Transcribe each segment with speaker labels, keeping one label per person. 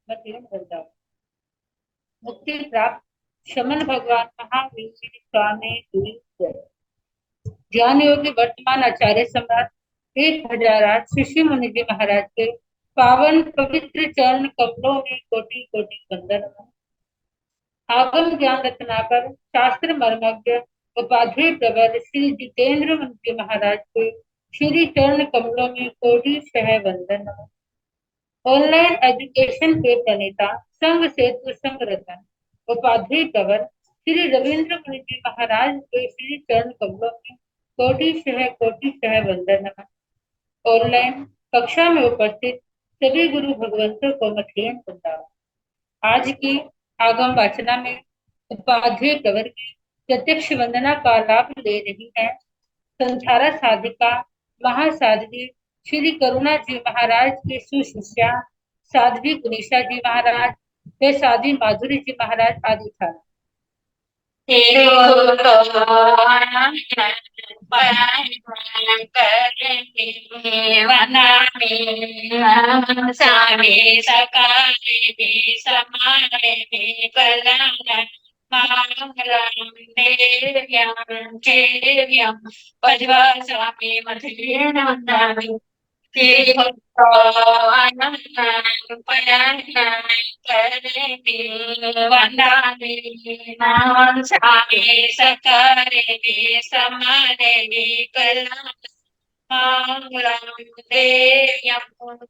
Speaker 1: मध्यम वृंदावन। मुक्ति प्राप्त शमन भगवान महावीर जी स्वामी हुई जय। ज्ञान योगी वर्तमान आचार्य सम्राट 1008 ऋषि मुनि जी महाराज के पावन पवित्र चरण कमलों में कोटि कोटि वंदन। आगम ज्ञान रत्नाकर शास्त्र मर्मज्ञ उपाधि प्रवर श्री जितेंद्र मुनि जी महाराज के श्री चरण कमलों में कोटि सह वंदन। ऑनलाइन एजुकेशन के प्रणेता संघ सेतु संघ रतन उपाधि प्रवर श्री रविंद्र मुनि जी महाराज के श्री चरण कमलों में कोटि सह वंदन। ऑनलाइन कक्षा में उपस्थित सभी गुरु भगवंतों को मठियन वंदना। आज की आगम वाचना में उपाध्याय प्रवर की प्रत्यक्ष वंदना का लाभ ले रही है संसारा साधिका महासाध्वी श्री करुणा जी महाराज की सुशिष्या साध्वी गुनीशा जी महाराज व साध्वी माधुरी जी महाराज आदि था।
Speaker 2: स्वामी सकाले समारे मंगलम देव्यं चेव्यं पद्मा स्वामी मधुरेण वन्दामि स्वामी सकारे समारे कला देव्यं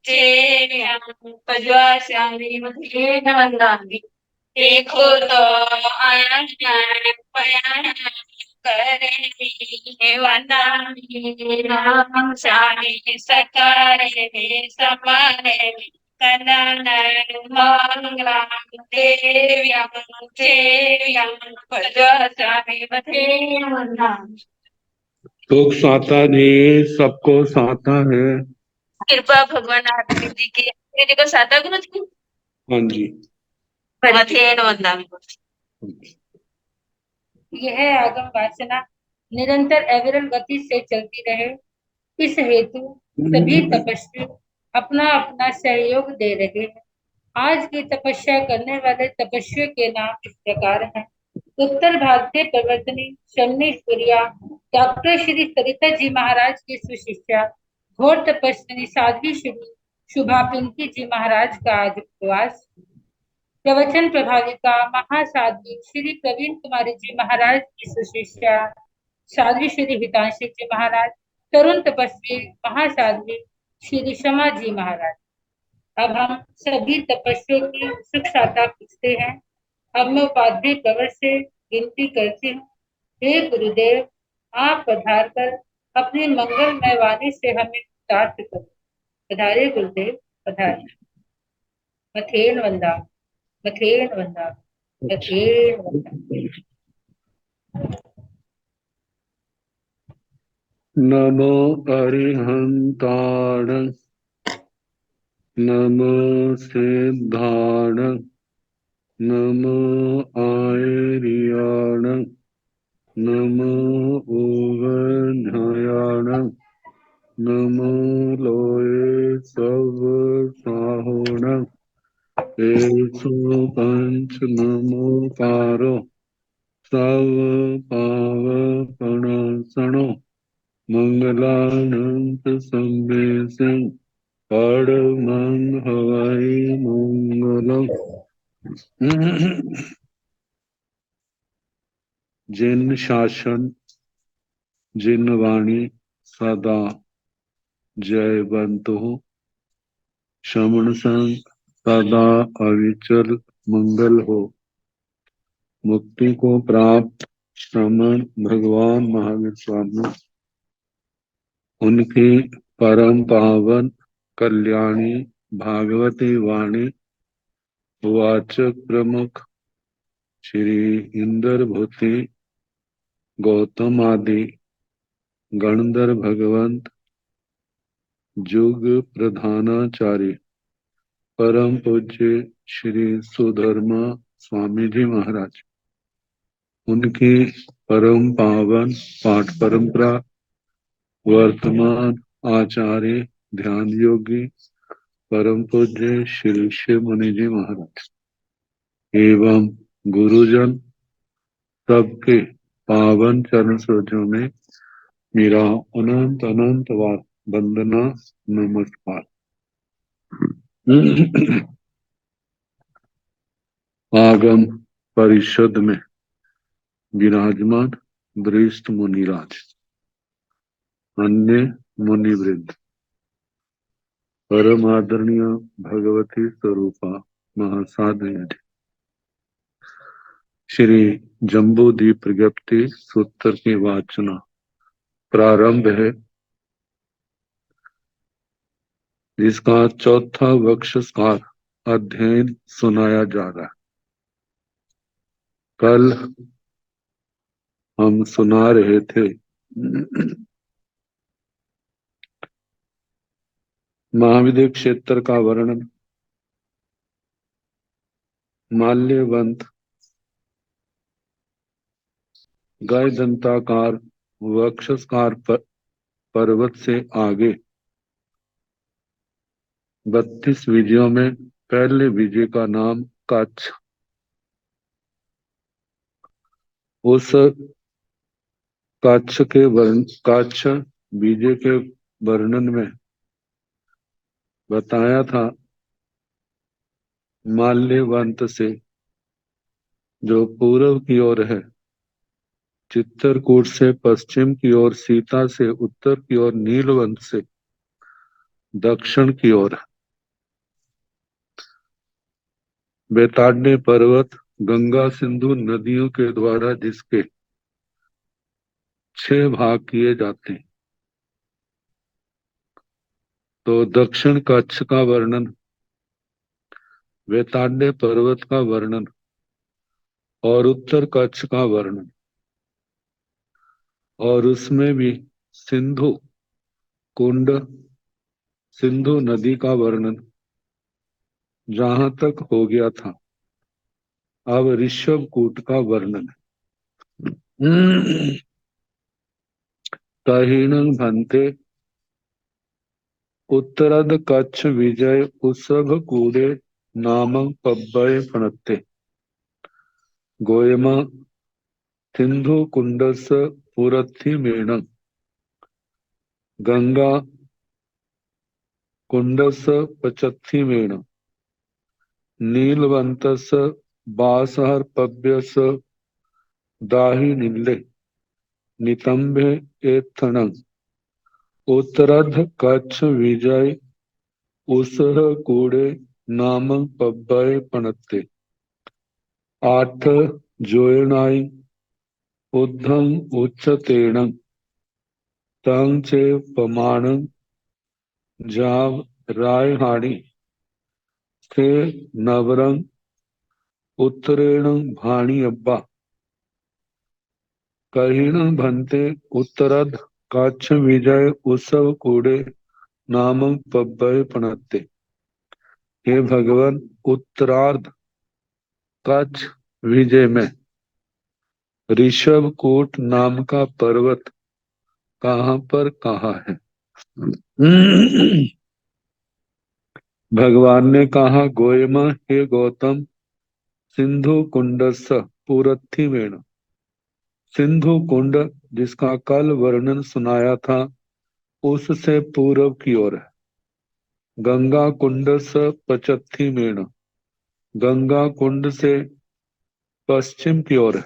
Speaker 2: चेव्यं पद्मा स्वामी मधुरेण वन्दामि देखो तो पयान करे वंदामि नाम स्वामी सकारे समारे कनन मंगलम देव्यं चेव्यं पद्मा स्वामी मधुरेण वन्दामि।
Speaker 3: सुख साता नहीं, सबको साता है।
Speaker 2: कृपा भगवान आदि जी की जी को साता गुरु जी।
Speaker 3: हाँ जी।
Speaker 2: मधुरेण वन्दामि।
Speaker 1: यह आगम वासना निरंतर अविरल गति से चलती रहे, इस हेतु सभी तपस्वी अपना अपना सहयोग दे रहे हैं। आज की तपस्या करने वाले तपस्वियों के नाम इस प्रकार हैं। उत्तर भारतीय प्रवर्तनी शमनी सूर्या डॉक्टर श्री सरिता जी महाराज की सुशिष्या घोर तपस्विनी साध्वी श्री शुभा पिंकी जी महाराज का आज उपवास। प्रवचन प्रभाविका महासाध्वी श्री प्रवीण कुमारी जी महाराज की सुशिष्या साध्वी श्री हितांशी जी महाराज। तरुण तपस्वी महासाध्वी श्री शमा जी महाराज। अब हम सभी तपस्वियों की सुख साता पूछते हैं। अब मैं उपाध्याय प्रवर से विनती करती हूँ, हे गुरुदेव, आप पधार कर अपनी मंगलमय वाणी से हमें प्राप्त करो। पधारे गुरुदेव, पधारे। मथेन वंदा, मथेन वंदा, मथेन वंदा।
Speaker 3: नमो अरिहंताण, नमो सिद्धाण, नमो आयर्याण, नमो उगन्याण, नमो लोये सब साहोण, एसो पंच नमोकारो सब पावपणासनो मंगलानंत संवेशं परमं हवै मंगलम्। जिन शासन जिन वाणी सदा जयवंत हो, श्रवण संग सदा अविचल मंगल हो। मुक्ति को प्राप्त श्रमण भगवान महावीर स्वामी, उनकी परम पावन कल्याणी भागवती वाणी वाचक प्रमुख श्री इंद्र भूति गौतम आदि गणधर भगवंत जुग प्रधानाचार्य परम पूज्य श्री सुधर्मा स्वामी जी महाराज, उनकी परम पावन पाठ परंपरा वर्तमान आचार्य ध्यान योगी परम पूज्य श्री शिव मुनि जी महाराज एवं गुरुजन सबके पावन चरण सरोजों में मेरा अनंत अनंत बार वंदना नमस्कार। आगम परिषद में विराजमान वरिष्ठ मुनिराज, अन्य मुनिवृंद, परम आदरणीय भगवती स्वरूपा महासाध्वी जी, श्री जम्बूद्वीप प्रज्ञप्ति सूत्र की वाचना प्रारंभ है, जिसका चौथा वक्षस्कार अध्ययन सुनाया जा रहा है। कल हम सुना रहे थे महाविद्य क्षेत्र का वर्णन, माल्यवंत गाय दंताकार वक्षस्कार पर्वत से आगे 32 विजयों में पहले विजय का नाम कच्छ। उस कच्छ विजय के वर्णन में बताया था माल्यवंत से जो पूर्व की ओर है, चित्रकूट से पश्चिम की ओर, सीता से उत्तर की ओर, नीलवंत से दक्षिण की ओर, बेताड़ने पर्वत गंगा सिंधु नदियों के द्वारा जिसके 6 भाग किए जाते हैं, तो दक्षिण कच्छ का वर्णन, बेताड़ने पर्वत का वर्णन और उत्तर कच्छ का वर्णन, और उसमें भी सिंधु कुंड, सिंधु नदी का वर्णन जहां तक हो गया था। अब ऋषभकूट का वर्णन है। कहिणं भन्ते उत्तरद कच्छ विजय उसभ कूड़े नामं पब्बय फणत्ते गोयमा सिंधु कुंडस पुरथिमेणं गंगा कुंडस पचत्थिमेणं नीलवंतस बासहर पव्यस दाहिनिल्ले नितंबे एत्थणं उत्तरध कच्छ विजय उसह कूड़े नामं पब्बय पणत्ते 8 जोयनाई उद्धं उच्चतेणं तंग चे पमाणं जाव रायहाणी से नवरंग उत्तरेण भाणी अब्बा कहिण भन्ते उत्तरद कच्छ विजय उत्सव कूड़े नामक पब्बय पणत्ते। हे भगवान, उत्तरार्ध कच्छ विजय में ऋषभकूट नाम का पर्वत कहाँ पर कहा है? भगवान ने कहा, गोयमा हे गौतम, सिंधु कुंडस पुरथिमेण, सिंधु कुंड जिसका कल वर्णन सुनाया था उससे पूर्व की ओर है। गंगा कुंडस पचत्थिमेण, गंगा कुंड से पश्चिम की ओर है।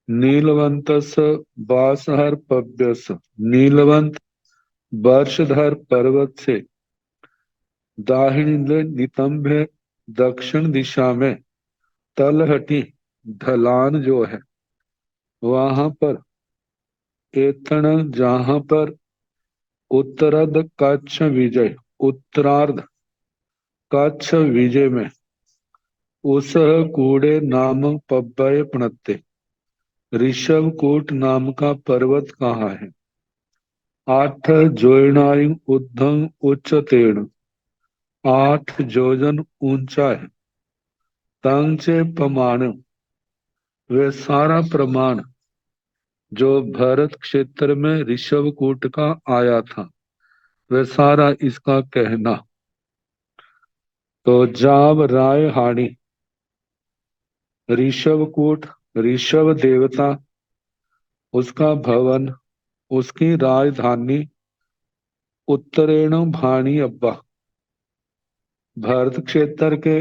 Speaker 3: नीलवंतस बासहर पव्यस, नीलवंत वर्षधर पर्वत से दाहिने नितंब है, दक्षिण दिशा में तलहटी ढलान जो है वहां पर एथण, जहां पर उत्तरार्ध कच्छ विजय, उत्तरार्ध कच्छ विजय में उस कूड़े नाम पब्बय पणत्ते, ऋषभकूट नाम का पर्वत कहाँ है? 8 जोयनाई उद्धं उच्चतेण, 8 जोजन ऊंचा है। तंचे प्रमाण, वे सारा प्रमाण जो भरत क्षेत्र में ऋषभकूट का आया था वह सारा इसका कहना तो जाब राय हाड़ी ऋषभकूट, ऋषभ देवता, उसका भवन, उसकी राजधानी उत्तरेण भाणी अब्बा। भरत क्षेत्र के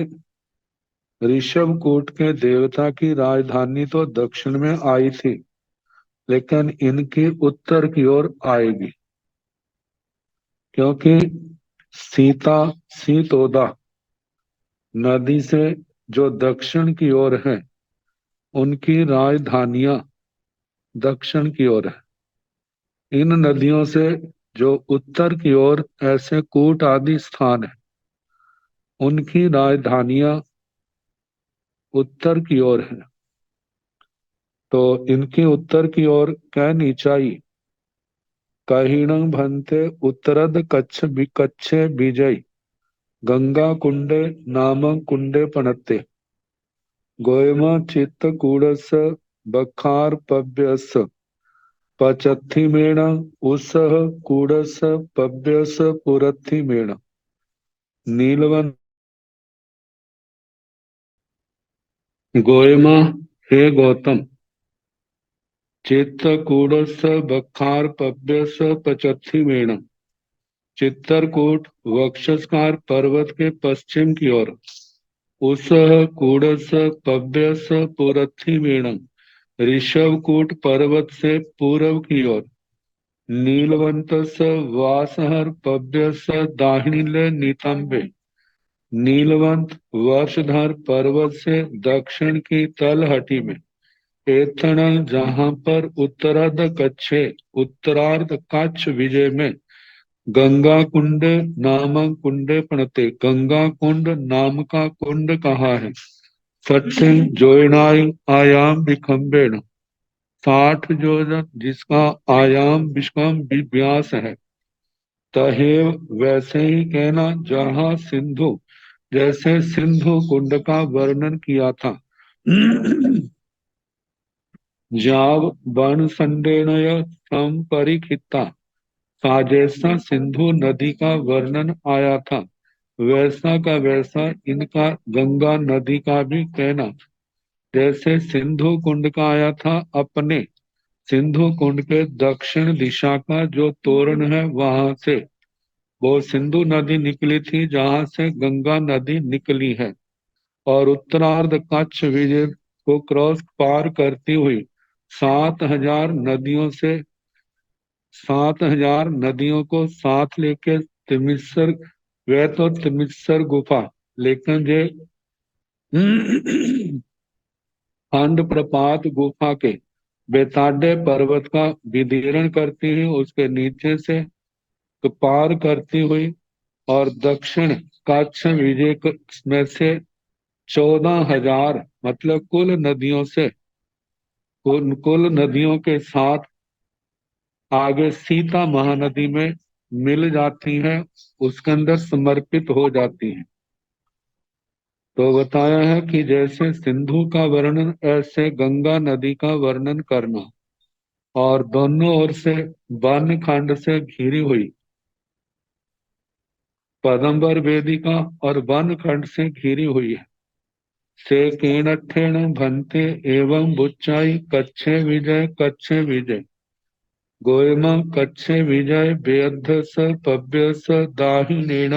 Speaker 3: ऋषभकूट के देवता की राजधानी तो दक्षिण में आई थी, लेकिन इनकी उत्तर की ओर आएगी, क्योंकि सीता सीतोदा नदी से जो दक्षिण की ओर है, उनकी राजधानियां दक्षिण की ओर है। इन नदियों से जो उत्तर की ओर ऐसे कूट आदि स्थान है, उनकी राजधानियां उत्तर की ओर है। तो इनकी उत्तर की ओर कह नीचाई कहीणं भन्ते उत्तरद कच्छे विजय गंगा कुंडे नामं कुंडे पणत्ते गोयमा चित्तकूटस् बखार पव्यस पचत्थिमेण उसः कूटस् पव्यस पुरत्थिमेण नीलवन। गोयमा, हे गौतम, चित्तकूटस् बखार पव्यस पचत्थिमेण, चित्तरकूट वक्षस्कार पर्वत के पश्चिम की ओर, उसः कूटस् पव्यस पुरत्थिमेण, ऋषभकूट पर्वत से पूर्व की ओर, नीलवंतस वासहर पव्यस दाहिनीले नितंबे, नीलवंत वर्षधर पर्वत से दक्षिण की तलहटी में, एथण जहां पर उत्तरार्ध कच्छे उत्तरार्ध कच्छ विजय में गंगा कुंड नामक कुंडे पणते, गंगा कुंड नाम का कुंड कहा है। सचिन जोयनाई आयाम विखंबेण, 60 योजन जिसका आयाम विश्कम व्यास है। तहेव वैसे ही कहना जहां सिंधु, जैसे सिंधु कुंड का वर्णन किया था। जाव वन संडेनय संपरिखिता, साजेसा सिंधु नदी का वर्णन आया था, वैसा का वैसा इनका गंगा नदी का भी कहना। जैसे सिंधु कुंड का आया था, अपने सिंधु कुंड के दक्षिण दिशा का जो तोरण है, वहां से वो सिंधु नदी निकली थी, जहां से गंगा नदी निकली है। और उत्तरार्ध कच्छ विजय को क्रॉस पार करती हुई 7,000 नदियों को साथ लेके तिमिस्सर, वह तो तिमिस्सर गुफा, लेकिन जे खंड प्रपात गुफा के बेताड्य पर्वत का विदीर्ण करती हुई उसके नीचे से पार करती हुई और दक्षिण कच्छ विजय में से 14,000 मतलब कुल नदियों के साथ आगे सीता महानदी में मिल जाती हैं, उसके अंदर समर्पित हो जाती हैं। तो बताया है कि जैसे सिंधु का वर्णन, ऐसे गंगा नदी का वर्णन करना। और दोनों ओर से वन खंड से घिरी हुई, पदम्बर वेदिका और वन खंड से घिरी हुई है। से केणठेण भन्ते एवं बुच्चाई कच्छे विजय गोयमा कच्छे विजय बेअध्यस पव्यस दाहिनेण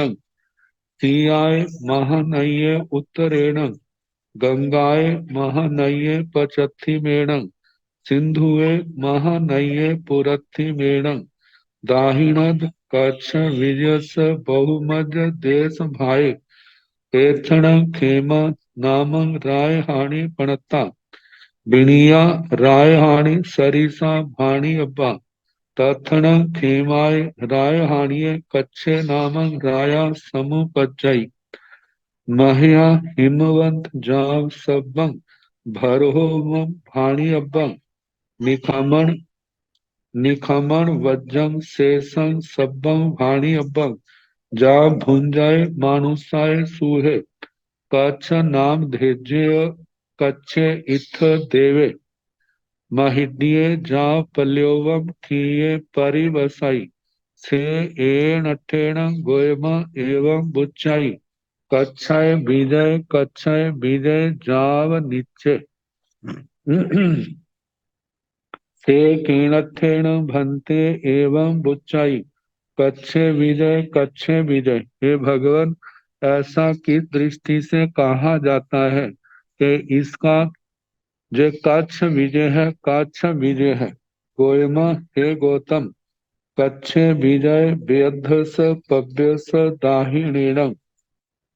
Speaker 3: सियाय महानये उत्तरेण गंगाए महानये पचत्थिमेण सिंधुए महानये पुरत्थिमेण दाहिणद कच्छ विजयस बहुमध्य देश भाई एथण खेमा नामं राय हानि पणता बिणिया राय हानि सरिसा भाणी अब्बा तथण खेमाय राय हानिये कच्छे नामं राया समुपज्जई महया हिमवंत जाव सब्बं भरहो भाणी अब्बं निखमण निखमण वज्रं शेषं सब्बं भाणी अब्बं जा भुंजाय मानुषाय सूहे कच्छ नाम धेज्य कच्छे इत्थ देवे महिड्ये जा पल्योवम किए परिवसाई से एण अठेण गोयमा एवं बुच्चाई कच्छय विजय जाव नीचे से कीणथेन भन्ते एवं बुच्चाई कच्छे विजय। हे भगवान, ऐसा किस दृष्टि से कहा जाता है कि इसका जो कच्छ विजय है। गोयमा, हे गौतम, कच्छे विजय व्यध्स पव्यस दाहिणीण।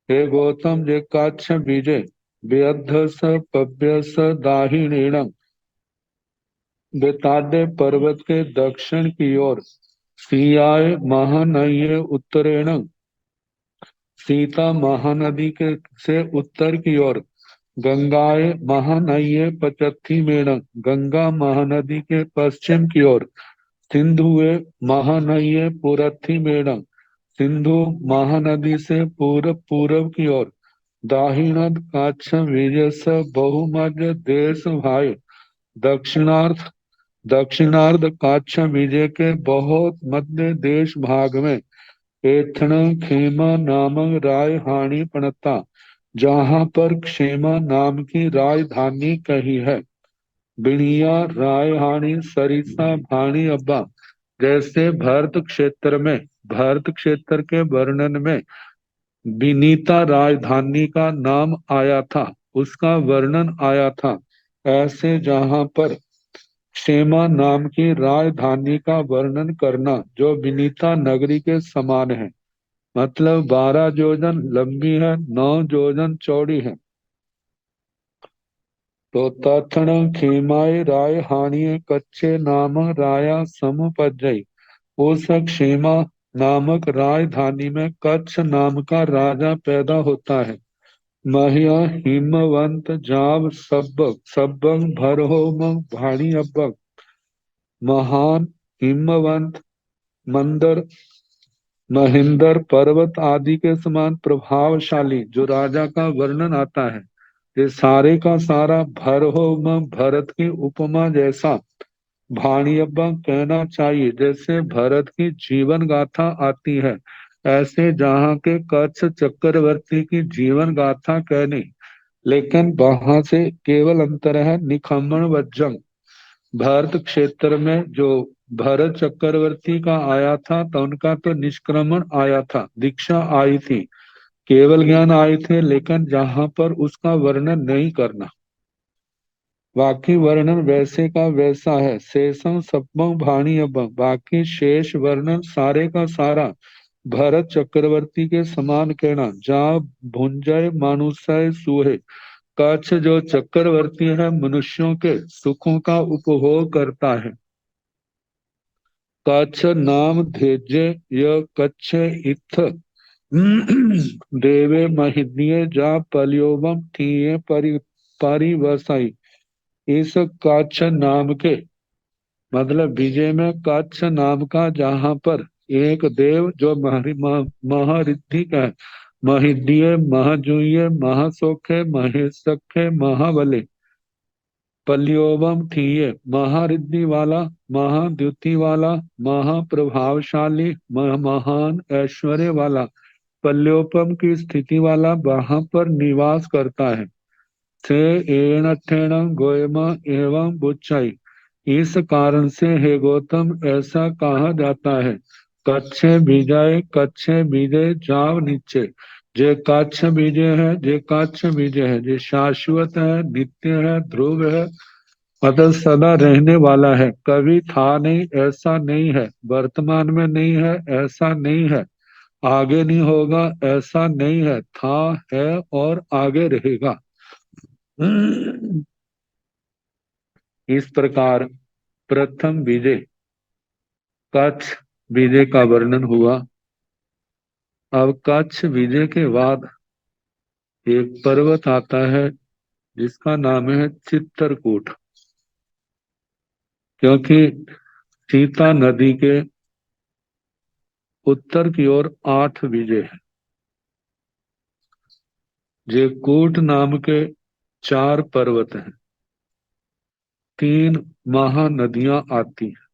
Speaker 3: हे गौतम, जे कच्छ विजय व्यध्स पव्यस दाहिणीण बेताद्य पर्वत के दक्षिण की ओर, सियाय महानये उत्तरेण, सीता महानदी के से उत्तर की ओर, गंगाए महानये पश्चिमेण, गंगा महानदी के पश्चिम की ओर, सिंधुए महानये पूरथिमेण, सिंधु महानदी से पूर्व पूर्व की ओर, दाहिणद काच्छ विजयस बहुमध्य देश भाई, दक्षिणार्थ दक्षिणार्ध काच्छ विजय के बहुत मध्य देश भाग में एथण खेमा नामक राजधानी पड़ता, जहां पर क्षेमा नाम की राजधानी कही है। बिणिया राजधानी सरिसा भाणी अब्बा, जैसे भरत क्षेत्र के वर्णन में विनीता राजधानी का नाम आया था, उसका वर्णन आया था, ऐसे जहां पर क्षेमा नाम की राजधानी का वर्णन करना जो विनीता नगरी के समान है, मतलब 12 योजन लंबी है, 9 योजन चौड़ी है। तो तत्ण खेमाए राय हानिय कच्चे नाम राया समुपजई, उस क्षेमा नामक राजधानी में कच्छ नाम का राजा पैदा होता है। महिया हिमवंत जाव सब्बक सब्बंग भरहोम भाणी अब्बक, महान हिमवंत मंदर महेंद्र पर्वत आदि के समान प्रभावशाली जो राजा का वर्णन आता है, ये सारे का सारा भरहोम भरत की उपमा जैसा भाणियब्बा कहना चाहिए, जैसे भरत की जीवन गाथा आती है, ऐसे जहाँ के कच्छ चक्रवर्ती की जीवन गाथा कहने, लेकिन वहां से केवल अंतर है निखम्मन वज्जंग। भारत क्षेत्र में जो भरत चक्रवर्ती का आया था तो उनका तो निष्क्रमण आया था, दीक्षा आई थी, केवल ज्ञान आए थे, लेकिन जहां पर उसका वर्णन नहीं करना, बाकी वर्णन वैसे का वैसा है। शेषम सप्तम भाणी अब, बाकी शेष वर्णन सारे का सारा भरत चक्रवर्ती के समान कहना। जा भुंजय मानुषय सुहे, कच्छ जो चक्रवर्ती है मनुष्यों के सुखों का उपभोग करता है। कच्छ नाम धेज्य य कच्छ इत्थ देवे महिद्य जा पलियोबम थीये परिवसाई। इस कच्छ नाम के मतलब विजय में कच्छ नाम का जहां पर एक देव जो महरिद्धि है, महिद्य महजूय महासोखे महेशखे महाबले, पल्योबम थीये महारिद्धि वाला, महाद्युति वाला, महाप्रभावशाली, महान ऐश्वर्य वाला, पल्योपम की स्थिति वाला वहां पर निवास करता है। थे एणठेण गोयमा एवं बुच्चाई, इस कारण से हे गौतम ऐसा कहा जाता है, कच्छे विजय जाव नीचे। जे कच्छ विजय है, जे कच्छ विजय है, जे शाश्वत है, नित्य है, ध्रुव है, मतलब सदा रहने वाला है, कभी था नहीं ऐसा नहीं है, वर्तमान में नहीं है ऐसा नहीं है, आगे नहीं होगा ऐसा नहीं है, था है और आगे रहेगा। इस प्रकार प्रथम विजय कच्छ विजय का वर्णन हुआ। अब कच्छ विजय के बाद एक पर्वत आता है जिसका नाम है चित्रकूट, क्योंकि सीता नदी के उत्तर की ओर 8 विजय है। जे कूट नाम के 4 पर्वत हैं, 3 महानदियां आती हैं,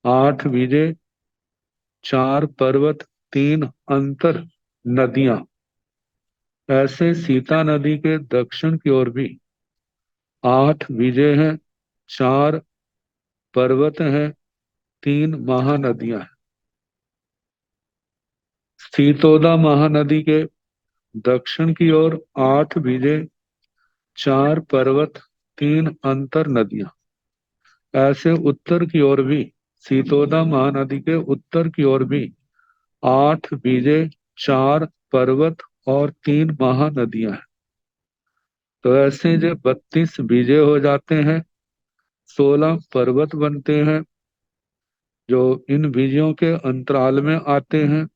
Speaker 3: 8 विजय, 4 पर्वत, 3 अंतर नदियां, ऐसे सीता नदी के दक्षिण की ओर भी 8 विजय हैं, 4 पर्वत हैं, 3 महानदियां हैं। सीतोदा महानदी के दक्षिण की ओर 8 विजय, 4 पर्वत, 3 अंतर नदियां। ऐसे उत्तर की ओर भी, सीतोदा महानदी के उत्तर की ओर भी 8 विजय, 4 पर्वत और 3 महानदियां हैं। तो ऐसे जो 32 विजय हो जाते हैं, 16 पर्वत बनते हैं जो इन विजयों के अंतराल में आते हैं,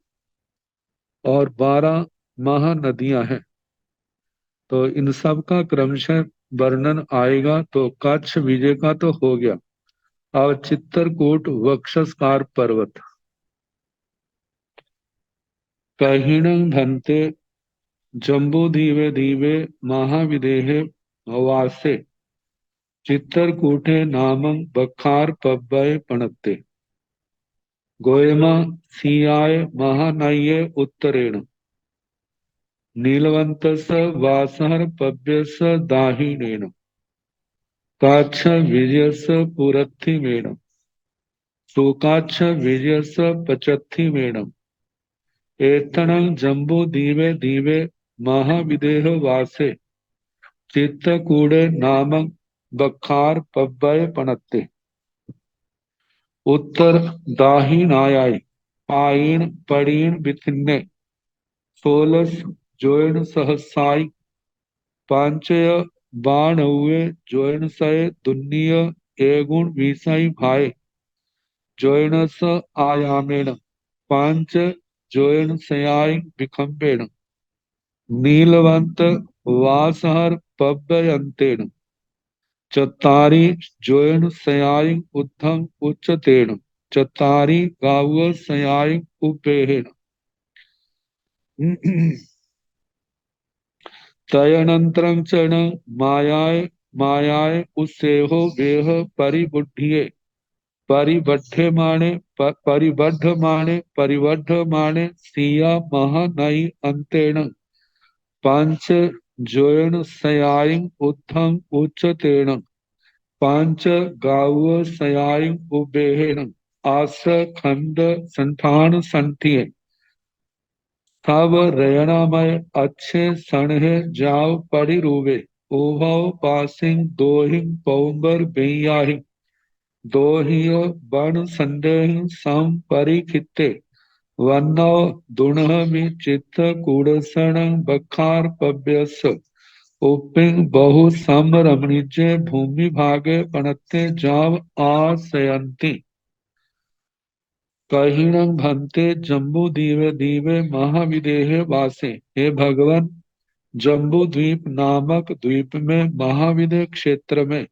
Speaker 3: और 12 महानदियां हैं। तो इन सब का क्रमशः वर्णन आएगा। तो कच्छ विजय का तो हो गया। अब चित्रकूट वक्षस्कार पर्वत। कहिणं भन्ते जम्बूदीवे दीवे महाविदेहे वासे चित्रकूटे नामं बखार पव्वय पणत्ते गोयमा सियाय महानये उत्तरेण नीलवंतस वासहर पव्यस दाहिनेन काच्छ विजयस पुरथिमेण शोकाच्छ विजयस पचत्थिमेण एतणं जम्बू दीवे दीवे महाविदेह वासे चित्तकूड़े नामक बखार पव्वय पणत्ते उत्तर दाहिनायाय पायीण पड़ीण बिथिन्ने सोलस जोयन सहसाई पांचय बाणवे जोयन सय दुन्निय एगुण विसाई भाई जोयनस आयामेण पांच जोयन सयाय विखंबेण नीलवंत वासहर पव्ययंतेन चत्तारि जोयन सयाय उद्धम उच्चतेन चत्तारि गाव सयाय उपेहेण तयनंतरं चण मायाय मायाय उसेहो वेह परिबुद्धिये परिबद्धमाने परिबद्धमाने परिबद्धमाने सिया महानई अंतेन पांच जोयन सयाय उद्धम उच्चतेन पांच गाव सयाय उबेहेन आस खंड संठान संठिये तब रयनामय अच्छे सणहे जाव पड़ी रूवे ओभाव पासिंग दोहिंग पौंबर बेयाहिंग दोहियो बन संदेह सम परिखिते वन्नव दुणह में चित्त कूड़सण बखार पव्यस उपिंग बहु सम रमणीजे भूमि भागे पणत्ते जाव आसयंती कहिणं भन्ते जम्बू दीवे दीवे महाविदेह वासे। हे भगवान, जम्बू द्वीप नामक द्वीप में महाविदेह क्षेत्र में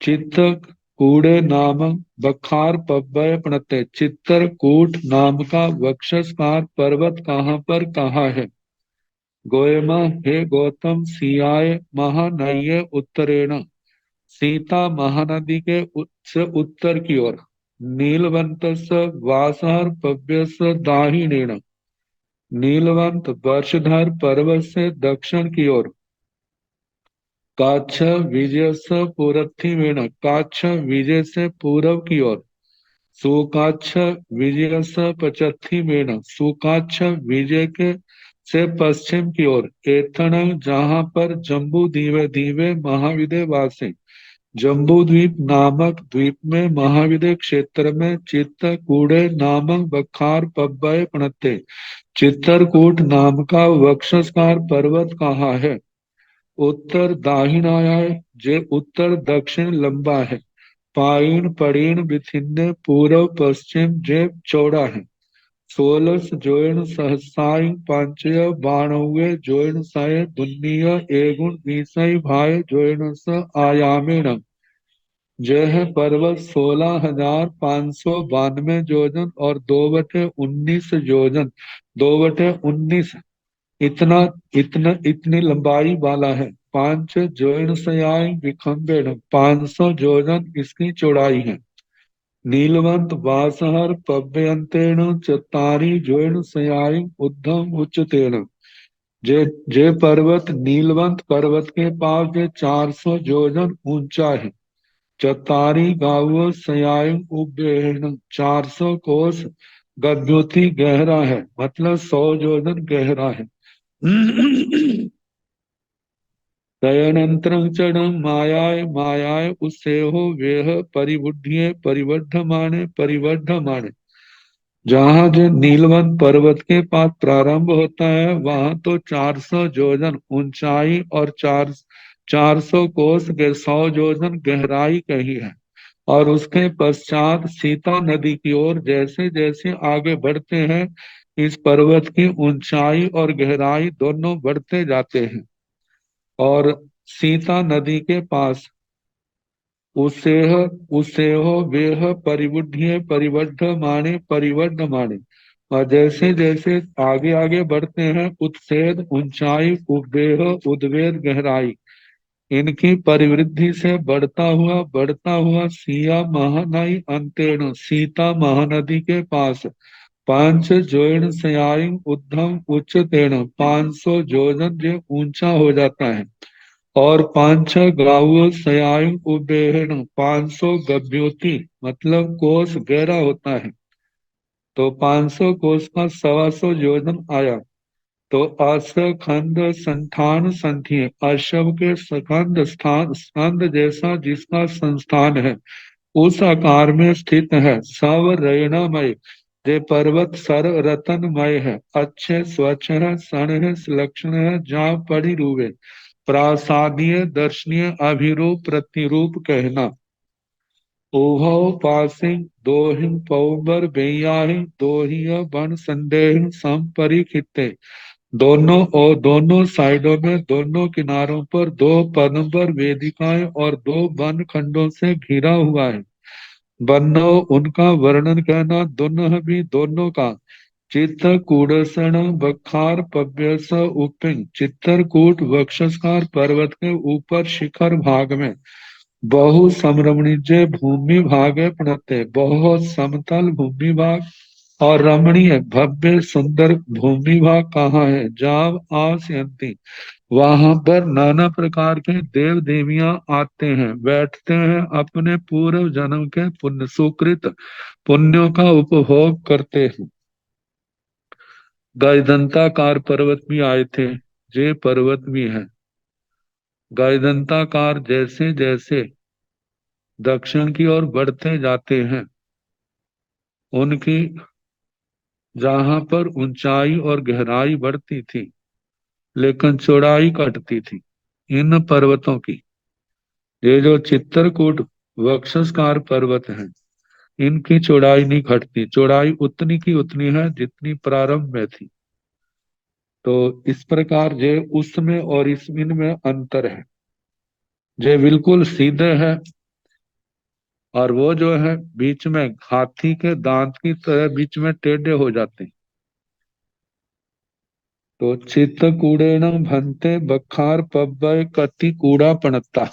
Speaker 3: चित्रकूट नामक बखार पव्वय प्रणते चित्रकूट नाम का वक्षस्कार पर्वत कहाँ पर कहाँ है? गोयमा हे गौतम सियाय महानये उत्तरेण सीता महानदी के से उत्तर की ओर नीलवंतस वासहर पव्यस दाहिनेन नीलवंत वर्षधर पर्वत से दक्षिण की ओर काच्छ विजयस पूरथिवेण काच्छ विजय से पूर्व की ओर सुकाच्छ विजयस पश्चिमेण सुकाच्छ विजय के से पश्चिम की ओर एथन जहां पर जम्बू दीवे दीवे महाविदे वासे जम्बू द्वीप नामक द्वीप में महाविदय क्षेत्र में चित्रकूड़े नामक बखार पव्वय प्रणते चित्रकूट नाम का वक्षस्कार पर्वत कहाँ है? उत्तर दाहिनाया है, जे उत्तर दक्षिण लंबा है। पायीण पड़ीण विथिन्ने पूर्व पश्चिम जे चौड़ा है। सोलस जोयन सहसाई पांचय बाणवे जोयन साय दुन्निय एगुण बीसई भाई जोयन स आयामेण जय है पर्वत 16,592 योजन और 2/19 योजन 2/19 इतना इतना इतनी लंबाई वाला है। 5 जोयन सयाय विखंबेण 500 योजन इसकी चौड़ाई है। नीलवंत वासहर पव्यंतेन चतारी जोयन सयाय उद्धम उच्चतेन जे जे पर्वत नीलवंत पर्वत के पास जे 400 योजन ऊंचा है। चतारी गावो सयाय उबेहन 400 कोस गद्योति गहरा है, मतलब 100 योजन गहरा है। तयनंतरं चढ़ं मायाय मायाय उसेहो वेह परिबुद्धिये परिवर्धमाने परिवर्धमाने। जहाँ जो नीलवंत पर्वत के पास प्रारंभ होता है वहां तो 400 योजन ऊंचाई और 400 कोस के 100 योजन गहराई कही है। और उसके पश्चात सीता नदी की ओर जैसे जैसे आगे बढ़ते हैं इस पर्वत की ऊंचाई और गहराई दोनों बढ़ते जाते हैं। और सीता नदी के पास उसेह उसेहो वेह परिबुद्धिये परिवर्धमाने परिवर्धमाने। और जैसे जैसे आगे आगे बढ़ते हैं उत्सेद ऊंचाई उद्वेह उद्वेग गहराई इनकी परिवृद्धि से बढ़ता हुआ सिया महानई अंतेण सीता महानदी के पास पांच जोड़ सयाई उद्धम उच्चतेण 500 जोजन जो ऊंचा हो जाता है। और पांच गांव सयाय उबेहन 500 गभ्योति मतलब कोस गहरा होता है। तो 500 कोस का 125 योजन आया। तो असखंड संठान संथी अशव के सखंड स्थान स्कंद जैसा जिसका संस्थान है उस आकार में स्थित है। सब रेणमय जे पर्वत सर रतनमय है, अच्छे स्वच्छ है, सन है, सुलक्षण है, जहाँ पड़ी रूवे प्रासादीय दर्शनीय अभिरूप प्रतिरूप कहना। ओहो पासिंग दोहिं पौबर बेयाहि दोहिया बन संदेह सम परिखिते। दोनों साइडों में दोनों किनारों पर दो पदम्बर वेदिकाएं और दो वन खंडों से घिरा हुआ है। बन्नो उनका वर्णन कहना दोनों भी दोनों का। चित्रकूटसन बखार पव्यस उपिंग चित्रकूट वक्षस्कार पर्वत के ऊपर शिखर भाग में बहु समरमणीय भूमि भाग प्रणते बहुत समतल भूमि भाग और रमणीय भव्य सुंदर भूमि भाग कहाँ है। जाव आसयंती वहां पर नाना प्रकार के देव देवियां आते हैं बैठते हैं अपने पूर्व जन्म के पुण्य सुकृत पुण्यों का उपभोग करते हैं। गायदंताकार पर्वत भी आए थे, ये पर्वत भी है। गायदंताकार जैसे जैसे दक्षिण की ओर बढ़ते जाते हैं उनकी जहां पर ऊंचाई और गहराई बढ़ती थी लेकिन चौड़ाई घटती थी। इन पर्वतों की ये जो चित्रकूट वक्षस्कार पर्वत हैं इनकी चौड़ाई नहीं घटती, चौड़ाई उतनी की उतनी है जितनी प्रारंभ में थी। तो इस प्रकार जे उसमें और इनमें अंतर है। जे बिल्कुल सीधे है और वो जो है बीच में हाथी के दांत की तरह बीच में टेढ़े हो जाते हैं। तो चित्त कूड़े न भनते बखार पब्बय कति कूड़ा पणता।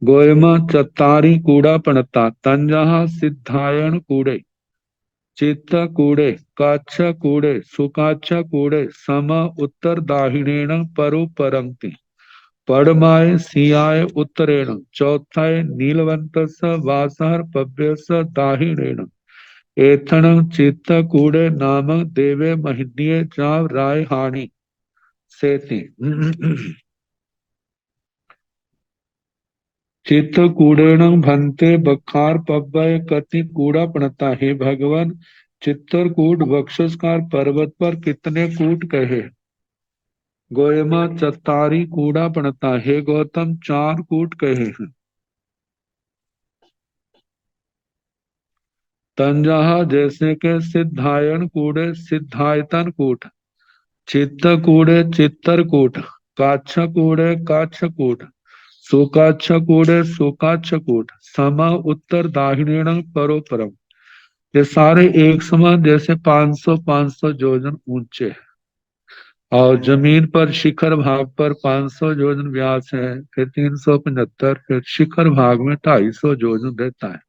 Speaker 3: गोयमा चतारी कूड़ा पणता तंजहा सिद्धायन कूड़े चित्त कूड़े काच्छ कूड़े सुकाच्छ कूड़े सम उत्तर दाहिणेन परो परंक्ति पड़माय सियाय उत्तरेण चौथाय नीलवंतस वासहर पव्यस दाहिणेन एथण चित्त कूड़े नाम देवे महिन्ये जाव राय हानि सेति। चित्त कूड़ेण भंते बखार पव्वय कति कूड़ा पड़ता। हे भगवान चित्रकूट वक्षस्कार पर्वत पर कितने कूट कहे। गोयमा चतारी कूड़ा पड़ता। हे गौतम 4 कूट कहे हैं। तंजहा जैसे के सिद्धायन कूड़े सिद्धायतन कूट चित्त कूड़े चित्तरकूट काच्छ कूड़े काच्छकूट सुकाच्छ कूड़े सुकाच्छकूट समा उत्तर दाहिनेण परो परम। ये सारे एक समान जैसे 500 योजन ऊंचे हैं। और जमीन पर शिखर भाग पर 500 योजन व्यास है, फिर 375, फिर शिखर भाग में 250 योजन रहता है।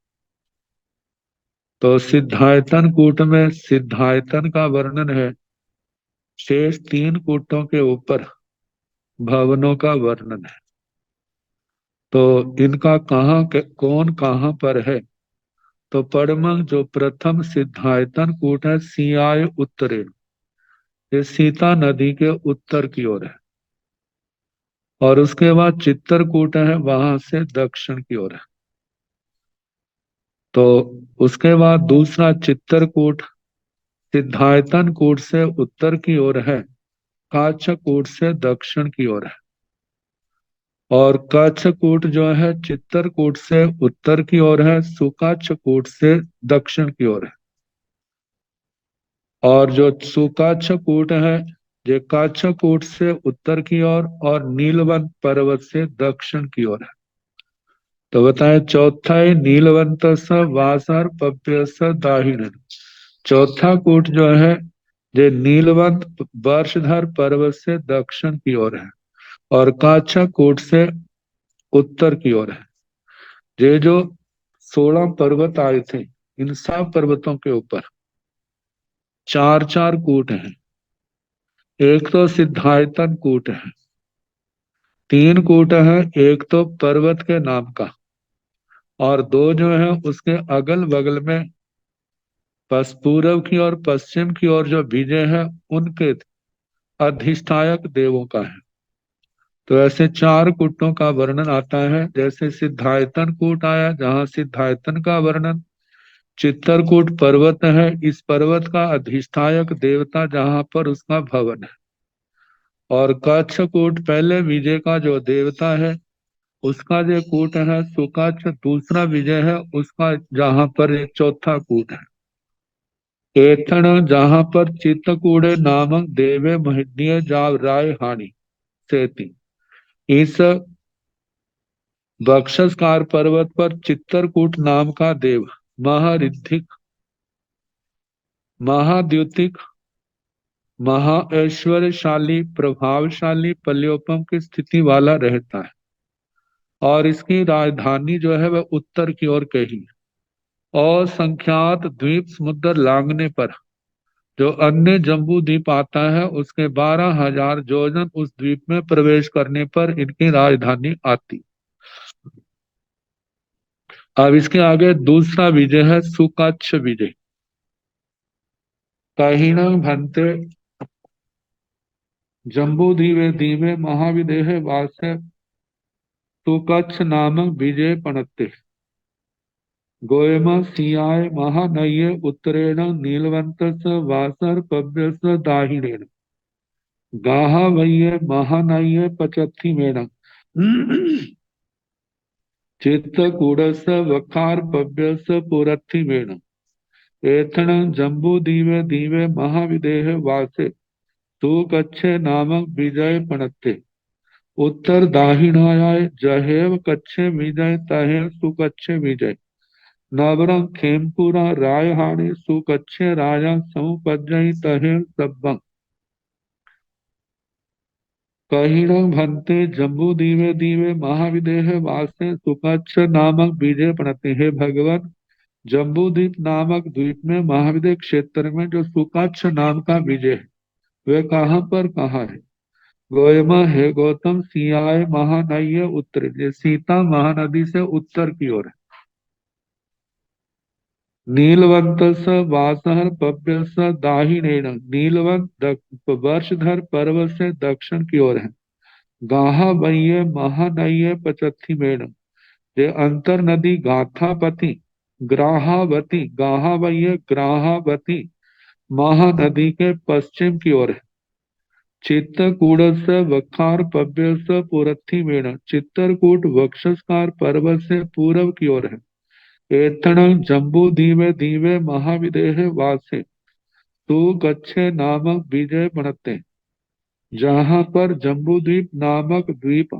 Speaker 3: तो सिद्धायतन कूट में सिद्धायतन का वर्णन है शेष 3 कूटों के ऊपर भवनों का वर्णन है। तो इनका कौन कहाँ पर है? तो पड़मंग जो प्रथम सिद्धायतन कूट है, सियाय उत्तरे, ये सीता नदी के उत्तर की ओर है। और उसके बाद चित्तरकूट है, वहां से दक्षिण की ओर है। तो उसके बाद दूसरा चित्तरकूट सिद्धायतन कूट से उत्तर की ओर है, काछकूट से दक्षिण की ओर है। और काछकूट जो है चित्तरकूट से उत्तर की ओर है, सुकाछकूट से दक्षिण की ओर है। और जो सुकाछकूट है, ये काछकूट से उत्तर की ओर और नीलवंत पर्वत से दक्षिण की ओर है। तो बताएं, चौथा है नीलवंत स वासर पप्य स दाहिण। चौथा कूट जो है, ये नीलवंत वर्षधर पर्वत से दक्षिण की ओर है और काछा कूट से उत्तर की ओर है। ये जो 16 पर्वत आए थे, इन सब पर्वतों के ऊपर 4 4 कूट हैं। एक तो सिद्धायतन कूट है, 3 कूट है, एक तो पर्वत के नाम का, और 2 जो है उसके अगल बगल में पूर्व की और पश्चिम की ओर जो विजय है उनके अधिष्ठायक देवों का है। तो ऐसे 4 कूटों का वर्णन आता है। जैसे सिद्धायतन कूट आया, जहां सिद्धायतन का वर्णन, चित्तरकूट पर्वत है, इस पर्वत का अधिष्ठायक देवता जहां पर उसका भवन है। और कच्छकूट पहले विजय का जो देवता है उसका जो कूट है। सुकाच्छ दूसरा विजय है उसका, जहां पर एक चौथा कूट है। एथण जहां पर चित्तकूड़े नामक देवे महिन्य जाव राय हानि सेती। इस बक्षसकार पर्वत पर चित्तरकूट नाम का देव महारिद्धिक, महाद्युतिक, महाऐश्वर्यशाली, प्रभावशाली पल्योपम की स्थिति वाला रहता है। और इसकी राजधानी जो है वह उत्तर की ओर कही। और संख्यात द्वीप समुद्र लांघने पर जो अन्य जम्बू द्वीप आता है, उसके 12,000 योजन उस द्वीप में प्रवेश करने पर इनकी राजधानी आती। अब इसके आगे दूसरा विजय है सुकाच्छ विजय। कहिण भंते जम्बू दीवे दीवे महाविदेह वास्य सुकच्छ नामक विजय पणत्ते। गोयम सियाय महानये उत्तरेण नीलवंत वासर पव्य दाहिणेन गाहा वह्य महानये पचत्थि मेण चित्तकूटस वकार पव्य पुरत्थि मेण एथण जम्बू दीवे दीवे महाविदेह वासे सुकच्छे नामक विजय पणत्ते। उत्तर दाहिणाय जहेव कच्छे विजय तहेव सुकच्छे विजय नवरंग खेमपुरा रायहाणी सुकच्छे राजा समुपजय तहेव सब्बं। कहिणं भंते जम्बू दीवे दीवे महाविदेह वासे सुकच्छ नामक विजय प्रणति। हे भगवान, जम्बूद्वीप नामक द्वीप में महाविदेह क्षेत्र में जो सुकच्छ नाम का विजय है, वे कहाँ पर कहाँ है? गोयमा है गौतम सियाय महानय उत्तर, ये सीता महानदी से उत्तर की ओर है। नीलवंत वासहर पव्य दाहिणेन, नीलवंत वर्षधर पर्वत से दक्षिण की ओर है। गाहा वह्य महानय पचत्थि मेण, ये अंतर नदी गाथापति ग्राहावती, गाहावह्य ग्राहावती महानदी के पश्चिम की ओर है। चित्तकूट से वखार पव्य से पुरथी मेण, चित्तरकूट वक्षस्कार पर्वत से पूर्व की ओर है। एथण जम्बू दीवे दीवे महाविदेह वासे तू गच्छे नामक विजय बनते। जहां पर जम्बू द्वीप नामक द्वीप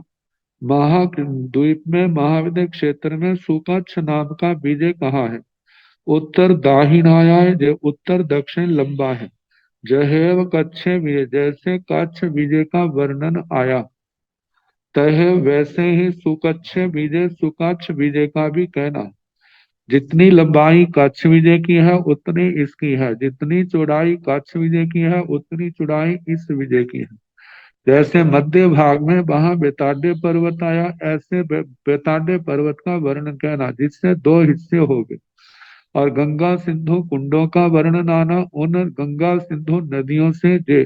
Speaker 3: महाद्वीप में महाविदेह क्षेत्र में सुकच्छ नाम का विजय कहाँ है? उत्तर दाहिणाय, जो उत्तर दक्षिण लंबा है। जहेव कच्छे विजय, जैसे कच्छ विजय का वर्णन आया, तह वैसे ही सुकच्छ विजय सुकच्छ विजय का भी कहना। जितनी लंबाई कच्छ विजय की है उतनी इसकी है, जितनी चौड़ाई कच्छ विजय की है उतनी चौड़ाई इस विजय की है। जैसे मध्य भाग में वहां बेताड्य पर्वत आया, ऐसे बेताड्य पर्वत का वर्णन कहना, जिससे दो हिस्से हो गए। और गंगा सिंधु कुंडों का वर्णन आना, उन गंगा सिंधु नदियों से जे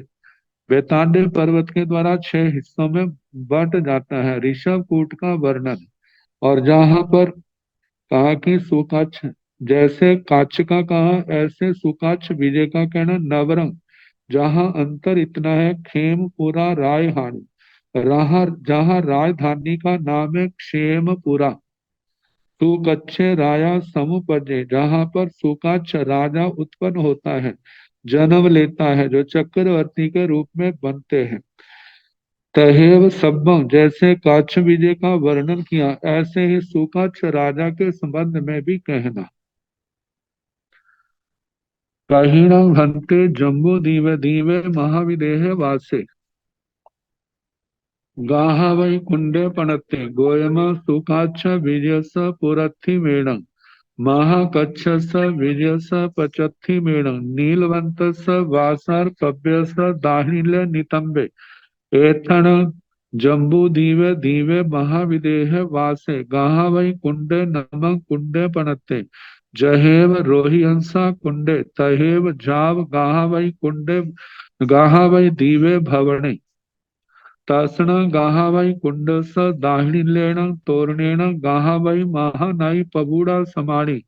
Speaker 3: बेताड्य पर्वत के द्वारा 6 हिस्सों में बंट जाता है। ऋषभ कूट का वर्णन, और जहां पर कहा कि सुकाच्छ, जैसे काच्छ का कहा ऐसे सुकाच्छ विजय का कहना। नवरंग, जहां अंतर इतना है, खेमपुरा रायहानी, रहा जहां राजधानी का नाम है क्षेमपुरा। सुकच्छे राया समुपजे, जहां पर सुकाच्छ राजा उत्पन्न होता है, जन्म लेता है, जो चक्रवर्ती के रूप में बनते हैं। तहेव सब्बम, जैसे काच्छ विजय का वर्णन किया ऐसे ही सुकाच्छ राजा के संबंध में भी कहना। कहिणं भन्ते जम्बू दीवे दीवे महाविदेह वासे, गाहा वै कुंडे पणते गोयम सुकाच्छ विजयस पुरथि मेणं, महाकच्छस विजयस पचत्थि मेणं, नीलवंतस वासर पव्यस दाहिल नितंबे, एथण जम्बू दीवे दीवे महाविदेह वासे, गाहा वै कुंडे नमः कुंडे पणते, जहेव रोहिंसा कुंडे तहेव जाव, गाहा वै कुंडे गाहा वै दीवे भवने, तसन गाहा वै कुंड स दाहिलेण तोरणेण, गाहा वै महानाई पबूड़ा समाणी,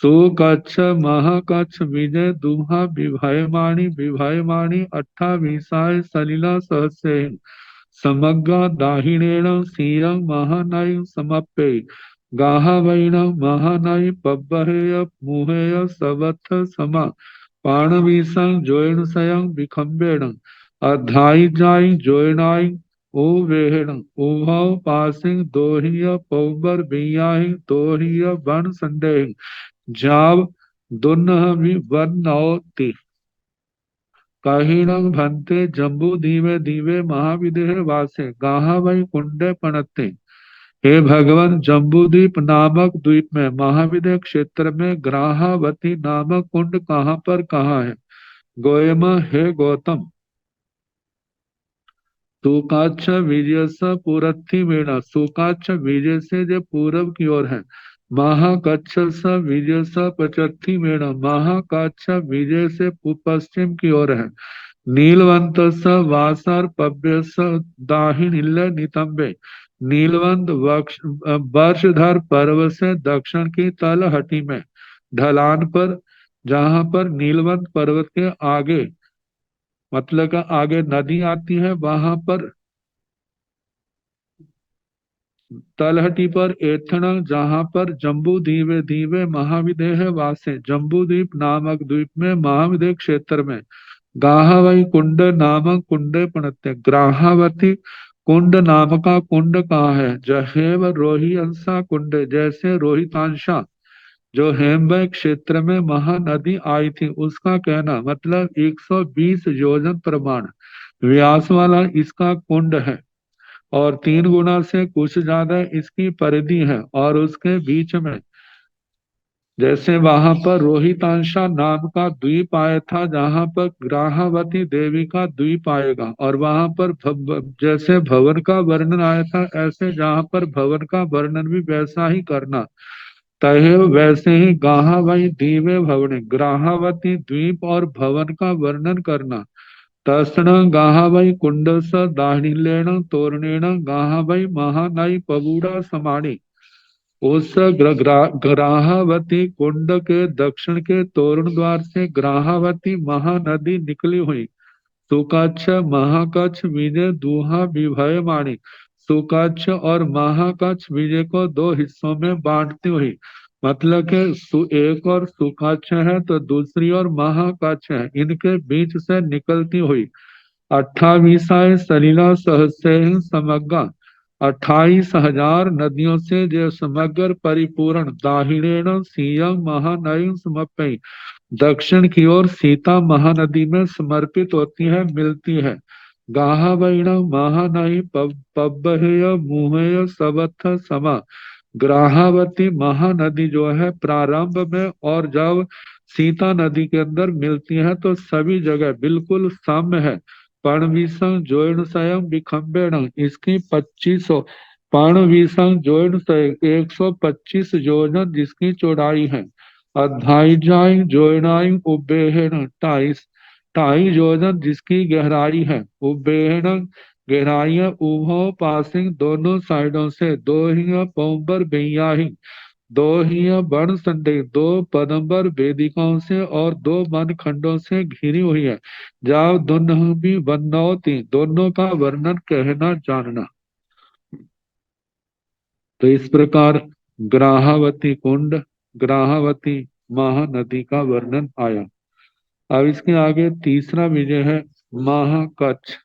Speaker 3: सुकच्छ महाकच्छ विजय दुहा विभयमाणी, विभयमाणी अट्ठावीसाय सलिला सहस्रे, समग्र दाहिणेन सीयं महानाय समप्पे, गाहा वैण महानाय पब्बहेय मुहेय सवत्थ समा, पाणवीसं जोयनसयं विखंबेण, अधाई जाई जोयनाई ओ वेहण, उभव पासिंग दोहिय पौबर बियाहि, दोहिय बन संदेह, जाव दुन्ह वन नौति। कहिणं भन्ते जम्बू दीवे दीवे महाविदेह वासे, गाहा वै कुंडे पणते। हे भगवान, जम्बूद्वीप नामक द्वीप में महाविदेह क्षेत्र में ग्राहावती नामक कुंड कहाँ है? गोयम, हे गौतम, सुकाच्छ विजयस पुरथी मेणा, सुकाच्छ विजय से जो पूर्व की ओर है। महाकच्छस विजयस पचत्थी मेणा, महाकच्छ विजय से पश्चिम की ओर है। नीलवंतस वासर पव्यस दाहिनिल नितंबे, नीलवंत वर्षधर पर्व से दक्षिण की तलहटी में, ढलान पर, जहां पर नीलवंत पर्वत के आगे, मतलब का आगे नदी आती है, वहां पर तलहटी पर एथण, जहां पर जम्बू दीवे दीवे महाविदेह वासे, जम्बू द्वीप नामक द्वीप में महाविदेह क्षेत्र में, गाहावती कुंड नामक कुंडे पणते, ग्राहावती कुंड नाम का कुंड कहाँ है? जहेव रोहिंसा कुंड, जैसे रोहितांशा जो हेमवय क्षेत्र में महानदी आई थी उसका कहना, मतलब 120 योजन प्रमाण व्यास वाला इसका कुंड है, और 3 गुना से कुछ ज्यादा इसकी परिधि है, और उसके बीच में जैसे वहां पर रोहितांशा नाम का द्वीप आया था, जहां पर ग्राहावती देवी का द्वीप आएगा, और वहां पर जैसे भवन का वर्णन आया था, ऐसे जहां पर भवन का वर्णन भी वैसा ही करना। तहे वैसे ही गाहावती दीवे भवने, ग्राहावती द्वीप और भवन का वर्णन करना। तस्ण गाहावई कुंडस दाहिलेण तोरणेण, गाहावई महानाई पबूड़ा समाणी, उस ग्राहावती कुंड के दक्षिण के तोरण द्वार से ग्राहावती महानदी निकली हुई। सुकाच्छ महाकच्छ विजय दुहा विभयमाणी, सुकाच्छ और महाकच्छ विजय को 2 हिस्सों में बांटती हुई, मतलब कि एक और सुकाच्छ है तो दूसरी और महाकच्छ है, इनके बीच से निकलती हुई 28 सलिला सहस्रे समग्र, 28,000 नदियों से जो समग्र परिपूर्ण, दाहिणेन सीयं महानयन समर्पय, दक्षिण की ओर सीता महानदी में समर्पित होती है, मिलती है। गाहा वैण महानई पब्बहेय मुहेय सवत्थ समा, ग्राहावती महानदी जो है प्रारंभ में और जब सीता नदी के अंदर मिलती है तो सभी जगह बिल्कुल साम्य है। पर्णविसं जोइन स्वयं विखंबेण इसकी 2500 पर्णविसं जोइन 125 योजन जिसकी चौड़ाई है। अधाई जोइनाई उबेहन 2.5 योजन जिसकी गहराई है। उबेहन गहराइयां उभौ पासिंग दोनों साइडों से। दो ही पौंबर बेयाही दो ही वर्ण संदेह दो पदंबर वेदिकाओं से और दो वन खंडों से घिरी हुई है। जाव दुन्ह भी वनौती दोनों का वर्णन कहना जानना। तो इस प्रकार ग्राहावती कुंड ग्राहावती महानदी का वर्णन आया। अब इसके आगे तीसरा विजय है महाकच्छ।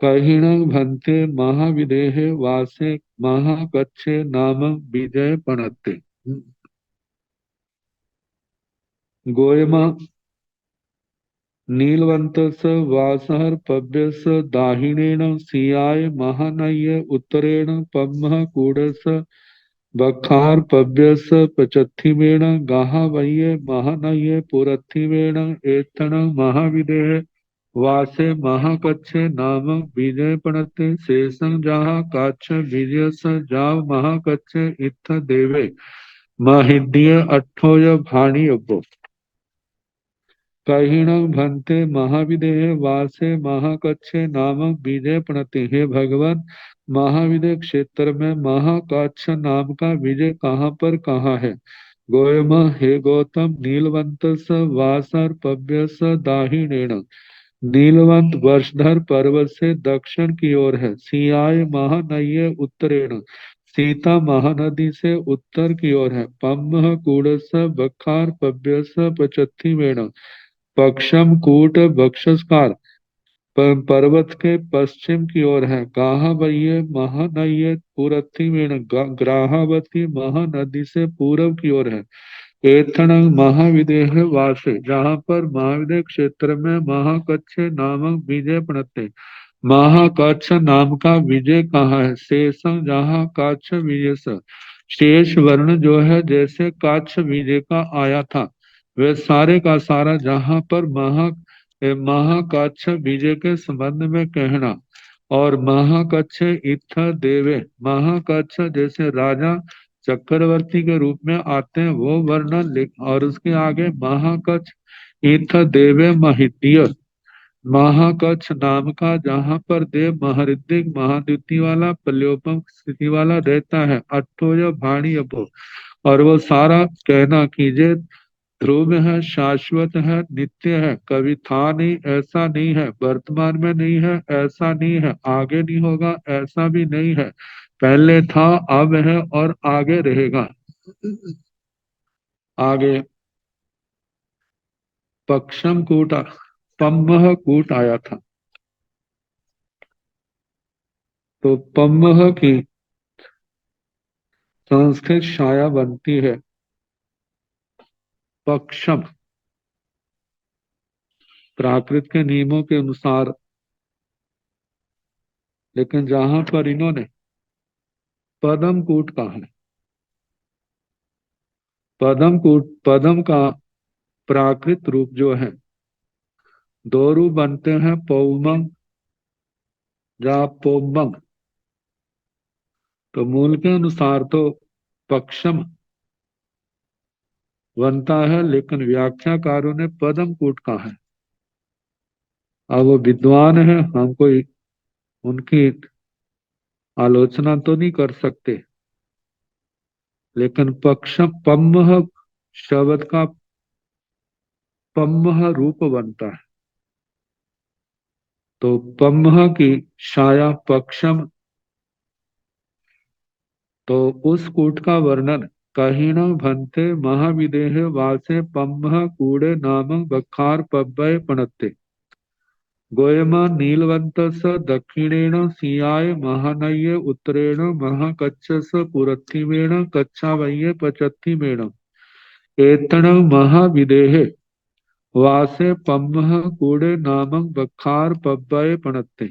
Speaker 3: कहिणं भन्ते महाविदेहे वासे महाकच्छे नाम विजय पणते। गोयमा नीलवंतस वासहर पव्यस दाहिणेन सियाय महानय्य उत्तरेण पम्मः कूडस बखार पव्यस पचत्थिमेण गाहावय्य महानय्य पुरत्थिमेण एत्थन महाविदेह वासे महाकच्छे नाम विजय पणते शेषं जहाँ काच्छ विजयस जाव महाकच्छे इत्थ देवे महिद्य अट्ठोय भाणियब्बो। कहिणं भन्ते महाविदेह वासे महाकच्छे नामक विजय प्रणति। हे भगवान महाविदेह क्षेत्र में महाकाक्ष नाम का विजय कहाँ पर कहाँ है। गोयम हे गौतम नीलवंत स वासर पव्य स दाहिणेण नीलवंत वर्षधर पर्वत से दक्षिण की ओर है। सियाय महानय्य उत्तरेण सीता महानदी से उत्तर की ओर है। पम्म कूड़स बखार पव्यस पचत्थिमेण पक्षम कूट बक्षस्कार पर्वत के पश्चिम की ओर है। गाहावय्य महानय्य पूरत्थिमेण ग्राहावती महानदी से पूर्व की ओर है। एथन महाविदेह वासे जहाँ पर महाविदेह क्षेत्र में महाकच्छ नामक विजय प्रणते। महाकच्छ नाम का विजय कहाँ है। शेषं जहाँ काच्छ विजय शेष वर्ण जो है जैसे काच्छ विजय का आया था वे सारे का सारा जहाँ पर महाकच्छ विजय के संबंध में कहना। और महाकच्छ इत्थ देवे महाकच्छ जैसे राजा चक्रवर्ती के रूप में आते हैं वो वर्णन लिख। और उसके आगे महाकच्छ इत्थ देवे महिद्य महाकच्छ नाम का जहाँ पर देव महऋदिक महाद्युति वाला पल्योपम स्थिति वाला रहता है। अट्ठोय भाणी अभो और वो सारा कहना कीजिए ध्रुव है शाश्वत है नित्य है कभी था नहीं ऐसा नहीं है वर्तमान में नहीं है ऐसा नहीं है आगे नहीं होगा ऐसा भी नहीं है पहले था अब है और आगे रहेगा। आगे पक्षम कूट पम्मह कूट आया था। तो पम्मह की संस्कृत छाया बनती है पक्षम। प्राकृत के नियमों के अनुसार लेकिन जहां पर इन्होंने पदम कूट कहा है पदम कूट पदम का प्राकृत रूप जो है दो रूप बनते हैं पौमंग या पोमंग। तो मूल के अनुसार तो पक्षम बनता है लेकिन व्याख्याकारों ने पदम कूट कहा है। अब वो विद्वान है हम कोई उनकी आलोचना तो नहीं कर सकते लेकिन पक्षम पम्मह शब्द का पम्मह रूप बनता है। तो पम्मह की छाया पक्षम। तो उस कूट का वर्णन कहिण भन्ते महाविदेह वासे पम्मह कूड़े नामक बखार पब्बय पणते। गोयमा नीलवंत स दक्षिणेण सियाय महानय्य उत्तरेण महाकच्छ स पुरत्थिमेण कच्छावय्य पचत्थिमेण एतण महाविदेह वासे पम्मह कूड़े नामक बखार पब्बय पणते।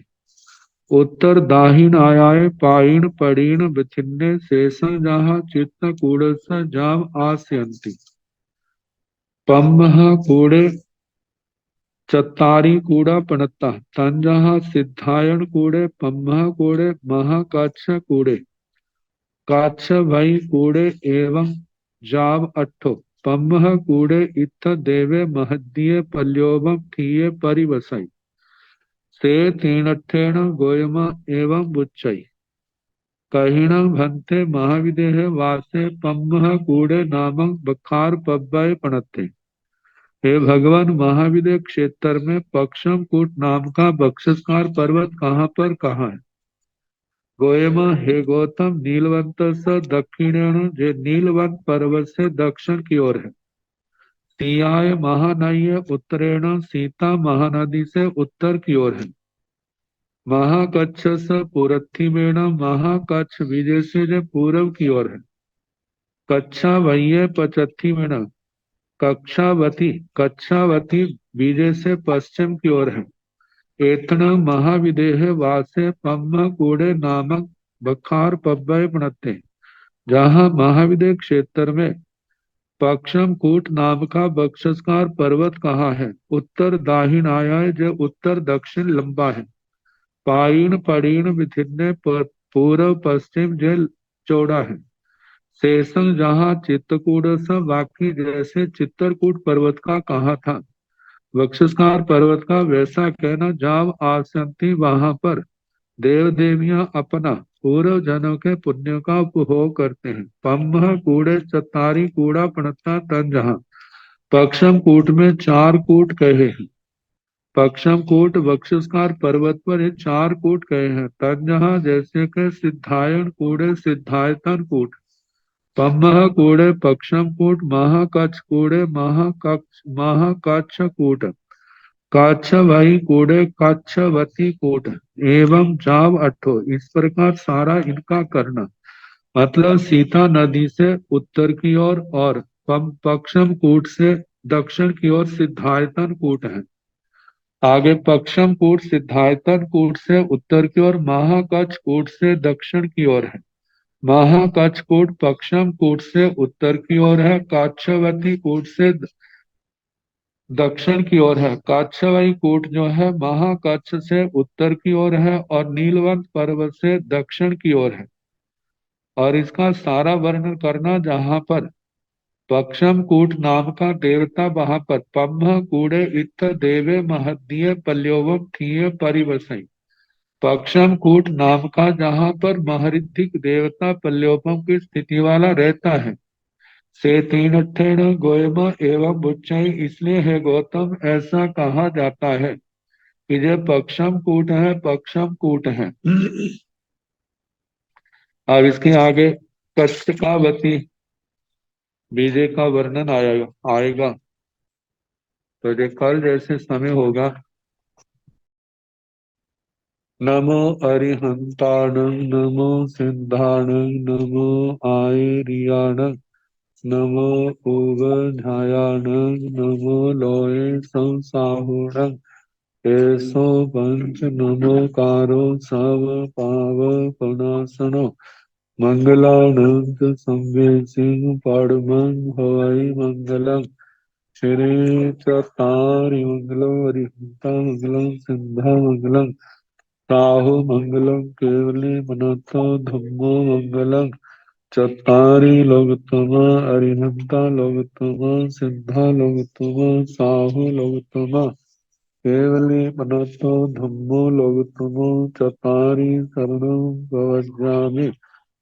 Speaker 3: उत्तर दाहिन आयाय पायीण पड़ीण विथिन्ने शेषं जहाँ चित्त कूड़स जाम आस्यन्ति पम्मः कूड़े चत्तारी कूड़ा पणता तंजः सिद्धायन कूड़े पम्मः कूड़े महा काच्छ कूड़े काच्छ भई कूड़े एवं जाव अट्ठो पम्मः कूड़े इत्थ देवे महद्दिये पल्योबम ठीये परिवसई से तीनठेण गोयम एवं बुच्चई कहिण भंते महाविदेह वासे पम्मः कूड़े नामक बखार पब्बय पणते। हे भगवान, महाविदेह क्षेत्र में पक्षम कूट नाम का बक्षस्कार पर्वत कहाँ है? गोयम, हे गौतम, नीलवंत स दक्षिणेण जे नीलवंत पर्वत से दक्षिण की ओर है। सियाय महानय उत्तरेण सीता महानदी से उत्तर की ओर है। महाकच्छ स पूरथिमेण महाकच्छ विजय से जो पूर्व की ओर है। कच्छा वह्य पचथिमेण कक्षावती कच्छावती विजय से पश्चिम की ओर है। एतन महाविदेह वासे पम्म कूड़े नामक बखार पब्बय पणते जहाँ महाविदेह क्षेत्र में पक्षम कूट नाम का बक्षस्कार पर्वत कहाँ है? उत्तर दाहिन आया है जो उत्तर दक्षिण लंबा है। पायीण पड़ीण विथिन्ने पूर्व पश्चिम जो चौड़ा है। शेषं जहाँ चित्रकूट स बाकी जैसे चित्रकूट पर्वत का कहा था। वक्षस्कार पर्वत का वैसा कहना जाव आसंती वहां पर देव देवियां अपना पूर्व जनों के पुण्य का उपभोग करते हैं। पम्भ कूड़े चतारी कूड़ा पणता तन जहाँ पक्षम कूट में चार कूट कहे हैं। पक्षम कूट वक्षस्कार पर्वत पर ये चार कूट कहे हैं। तन जहाँ जैसे के सिद्धायन कूड़े सिद्धायतन कूट पम्मह कूड़े पक्षम कूट महाकच्छ कूड़े महाकच्छ कूट काच्छवई कूड़े काच्छवती कूट एवं जाव अट्ठो। इस प्रकार सारा इनका करना मतलब सीता नदी से उत्तर की ओर और पक्षम कूट से दक्षिण की ओर सिद्धायतन कूट है। आगे पक्षम कूट सिद्धायतन कूट से उत्तर की ओर महाकच्छ कूट से दक्षिण की ओर है। महाकच्छ कूट पक्षम कूट से उत्तर की ओर है। काच्छवती कूट से दक्षिण की ओर है। काच्छवई कूट जो है महाकच्छ से उत्तर की ओर है और नीलवंत पर्वत से दक्षिण की ओर है। और इसका सारा वर्णन करना जहाँ पर पक्षम कूट नाम का देवता वहां पर पम्भ कूड़े इत्थ देवे महदीय पल्योवम ठीय परिवसई। पक्षम कूट नाम का जहाँ पर महरिद्धिक देवता पल्योपम की स्थिति वाला रहता है। से तीन ठेण गोयम एवं बुच्चई, इसलिए है गौतम ऐसा कहा जाता है कि जो पक्षम कूट है पक्षम कूट है। अब इसके आगे कच्छकावती विजय का वर्णन आएगा। तो जो कल जैसे समय होगा। नमो अरिहंताणं नमो सिद्धाणं नमो आयरियाणं नमो उगधायाणं नमो लोये संसाहुणं एसो पंच नमोकारो सब पावपनाशनो मंगलानंद संवेसिंग पड़मं हवै मंगलम श्री चतारि मंगलम हरिहंता मंगलम सिद्धा मंगलम राहु मंगलम केवली मनतो धम्मो मंगलम चत्तारि लोकतमा अरिहंता लोकतमा सिद्धा लोकतमा साहु लोकतमा केवली मनतो धम्मो लोकतमो चत्तारि शरणं प्रवज्जामि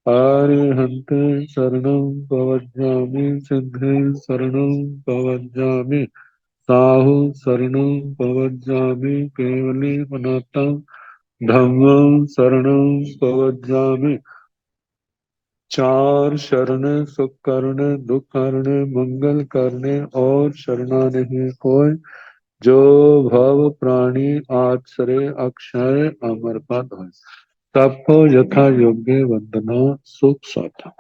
Speaker 3: अरिहन्ते शरणं प्रवज्जामि सिद्धे शरणं प्रवज्जामि साहु शरणं प्रवज्जामि केवली मनतं धम्मं शरणं प्रवज्जामि। चार शरण सुख करने दुख करने मंगल करने और शरणा नहीं कोई जो भव प्राणी आश्रय अक्षय अमर पद है। सबको यथा योग्य वंदना सुख साथा।